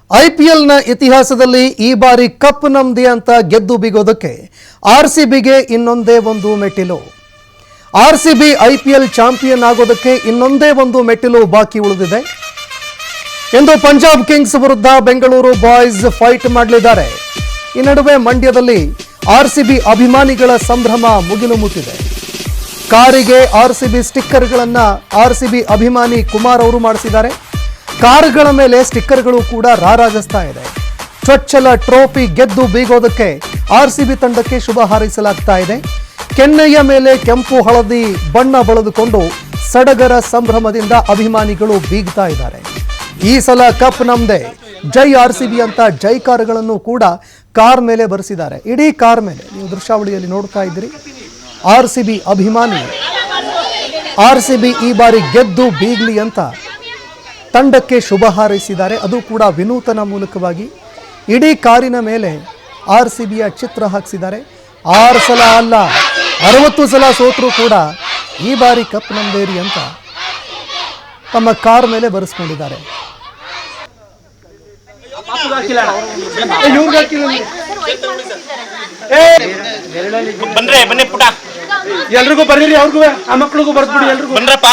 ಐಪಿಎಲ್ನ ಇತಿಹಾಸದಲ್ಲಿ ಈ ಬಾರಿ ಕಪ್ ನಮ್ದೆ ಅಂತ ಗೆದ್ದು ಬಿಗೋದಕ್ಕೆ ಆರ್ಸಿಬಿಗೆ ಇನ್ನೊಂದೇ ಒಂದು ಮೆಟ್ಟಿಲು. ಆರ್ಸಿಬಿ ಐಪಿಎಲ್ ಚಾಂಪಿಯನ್ ಆಗೋದಕ್ಕೆ ಇನ್ನೊಂದೇ ಒಂದು ಮೆಟ್ಟಿಲು ಬಾಕಿ ಉಳಿದಿದೆ. ಇಂದು ಪಂಜಾಬ್ ಕಿಂಗ್ಸ್ ವಿರುದ್ಧ ಬೆಂಗಳೂರು ಬಾಯ್ಸ್ ಫೈಟ್ ಮಾಡಲಿದ್ದಾರೆ. ಈ ನಡುವೆ ಮಂಡ್ಯದಲ್ಲಿ ಆರ್ಸಿಬಿ ಅಭಿಮಾನಿಗಳ ಸಂಭ್ರಮ ಮುಗಿಲು ಮುಟ್ಟಿದೆ. ಕಾರಿಗೆ ಆರ್ಸಿಬಿ ಸ್ಟಿಕ್ಕರ್ಗಳನ್ನು ಆರ್ಸಿಬಿ ಅಭಿಮಾನಿ ಕುಮಾರ್ ಅವರು ಮಾಡಿಸಿದ್ದಾರೆ. ಕಾರುಗಳ ಮೇಲೆ ಸ್ಟಿಕ್ಕರ್ಗಳು ಕೂಡ ರಾರಾಜಿಸ್ತಾ ಇದೆ. ಚೊಚ್ಚಲ ಟ್ರೋಫಿ ಗೆದ್ದು ಬೀಗೋದಕ್ಕೆ ಆರ್ಸಿಬಿ ತಂಡಕ್ಕೆ ಶುಭ ಹಾರೈಸಲಾಗ್ತಾ ಇದೆ. ಕೆನ್ನೆಯ ಮೇಲೆ ಕೆಂಪು ಹಳದಿ ಬಣ್ಣ ಬಳಿದುಕೊಂಡು ಸಡಗರ ಸಂಭ್ರಮದಿಂದ ಅಭಿಮಾನಿಗಳು ಬೀಗ್ತಾ ಇದ್ದಾರೆ. ಈ ಸಲ ಕಪ್ ನಮ್ದೆ, ಜೈ ಆರ್ಸಿಬಿ ಅಂತ ಜೈಕಾರಗಳನ್ನು ಕೂಡ ಕಾರ್ ಮೇಲೆ ಬರೆಸಿದ್ದಾರೆ. ಇಡೀ ಕಾರ್ ಮೇಲೆ ನೀವು ದೃಶ್ಯಾವಳಿಯಲ್ಲಿ ನೋಡ್ತಾ ಇದ್ದೀರಿ. ಆರ್ಸಿಬಿ ಅಭಿಮಾನಿ ಆರ್ಸಿಬಿ ಈ ಬಾರಿ ಗೆದ್ದು ಬೀಗ್ಲಿ ಅಂತ ತಂಡಕ್ಕೆ ಶುಭ ಹಾರೈಸಿದ್ದಾರೆ. ಅದು ಕೂಡ ವಿನೂತನ ಮೂಲಕವಾಗಿ ಇಡೀ ಕಾರಿನ ಮೇಲೆ ಆರ್ಸಿಬಿಯ ಚಿತ್ರ ಹಾಕಿಸಿದ್ದಾರೆ. 6 ಸಲ ಅಲ್ಲ 60 ಸಲ ಸೋತರೂ ಕೂಡ ಈ ಬಾರಿ ಕಪ್ ನಮ್ದೇರಿ ಅಂತ ತಮ್ಮ ಕಾರ್ ಮೇಲೆ ಬರೆಸ್ಕೊಂಡಿದ್ದಾರೆ. ಎಲ್ರಿಗೂ ಬರ್ರಿ, ಅವ್ರಿಗೂ ಆ ಮಕ್ಳಿಗೂ ಬರ್ದ್ಬಿಡಿ, ಎಲ್ರಿಗೂ ಬಂದ್ರಪ್ಪ.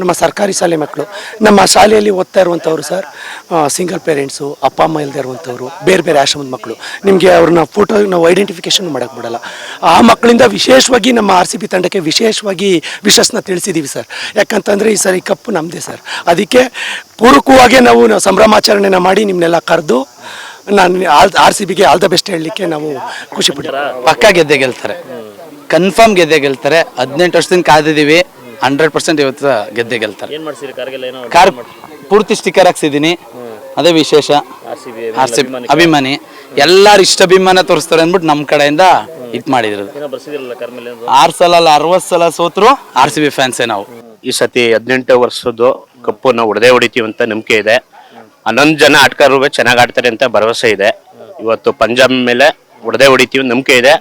ನಮ್ಮ ಸರ್ಕಾರಿ ಶಾಲೆ ಮಕ್ಕಳು ನಮ್ಮ ಶಾಲೆಯಲ್ಲಿ ಓದ್ತಾ ಇರುವಂಥವ್ರು ಸರ್, ಸಿಂಗಲ್ ಪೇರೆಂಟ್ಸು, ಅಪ್ಪ ಅಮ್ಮ ಇಲ್ಲದೆ ಇರುವಂಥವ್ರು, ಬೇರೆ ಬೇರೆ ಆಶ್ರಮದ ಮಕ್ಕಳು. ನಿಮಗೆ ಅವ್ರನ್ನ ಫೋಟೋ ನಾವು ಐಡೆಂಟಿಫಿಕೇಶನ್ ಮಾಡೋಕ್ಕೆ ಬಿಡಲ್ಲ. ಆ ಮಕ್ಕಳಿಂದ ವಿಶೇಷವಾಗಿ ನಮ್ಮ RCB ತಂಡಕ್ಕೆ ವಿಶೇಷವಾಗಿ ವಿಶಸ್ನ ತಿಳಿಸಿದ್ದೀವಿ ಸರ್. ಯಾಕಂತಂದರೆ ಈ ಸರಿ ಕಪ್ಪು ನಮ್ಮದೇ ಸರ್. ಅದಕ್ಕೆ ಪೂರಕವಾಗಿ ನಾವು ಸಂಭ್ರಮಾಚರಣೆನ ಮಾಡಿ ನಿಮ್ಮನ್ನೆಲ್ಲ ಕರೆದು ನಾನು RCBಗೆ ಆಲ್ ದ ಬೆಸ್ಟ್ ಹೇಳಲಿಕ್ಕೆ ನಾವು ಖುಷಿ ಪಡ್ತೀವಿ. ಪಕ್ಕಾ ಗೆದ್ದೆ ಗೆಲ್ತಾರೆ, ಕನ್ಫರ್ಮ್ ಗೆದ್ದೆ ಗೆಲ್ತಾರೆ. 18 ವರ್ಷದಿಂದ ಕಾದಿದ್ದೀವಿ, 100% ಇವತ್ತು ಗೆದ್ದೆ ಗೆಲ್ತಾರೆ. ಕಾರ್ ಪೂರ್ತಿ ಸ್ಟಿಕ್ಕರ್ ಹಾಕ್ಸಿದ್ದೀನಿ, ಅದೇ ವಿಶೇಷ. RCB ಅಭಿಮಾನಿ ಎಲ್ಲಾರು ಇಷ್ಟ ಅಭಿಮಾನ ತೋರಿಸ್ತಾರೆ ಅಂದ್ಬಿಟ್ಟು ನಮ್ಮ ಕಡೆಯಿಂದ ಇದು ಮಾಡಿದ್ರು. 6 ಸಲ ಅಲ್ಲ 60 ಸಲ ಸೋತ್ರು RCB ಫ್ಯಾನ್ಸೇ ನಾವು. ಈ ಸತಿ 18 ವರ್ಷದ್ದು ಕಪ್ಪು ನಾವು ಹೊಡಿತೀವಿ ಅಂತ ನಂಬಿಕೆ ಇದೆ. 11 ಜನ ಆಟಗಾರರು ಚೆನ್ನಾಗಿ ಆಡ್ತಾರೆ ಅಂತ ಭರವಸೆ ಇದೆ. ಇವತ್ತು ಪಂಜಾಬ್ ಮೇಲೆ ಹೊಡಿತೀವಿ ನಂಬಿಕೆ ಇದೆ.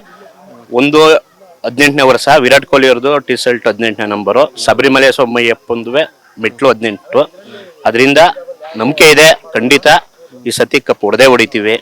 18ನೇ ವರ್ಷ ವಿರಾಟ್ ಕೊಹ್ಲಿ ಅವ್ರದ್ದು ಟಿ-ಶರ್ಟ್ 18ನೇ ನಂಬರು, ಶಬರಿಮಲೆ ಸೋಮಯ್ಯಪ್ಪಂದುವೆ ಮೆಟ್ಲು 18. ಅದರಿಂದ ನಂಬಿಕೆ ಇದೆ, ಖಂಡಿತ ಈ ಸತಿ ಕಪ್ ಹೊಡಿತೀವಿ.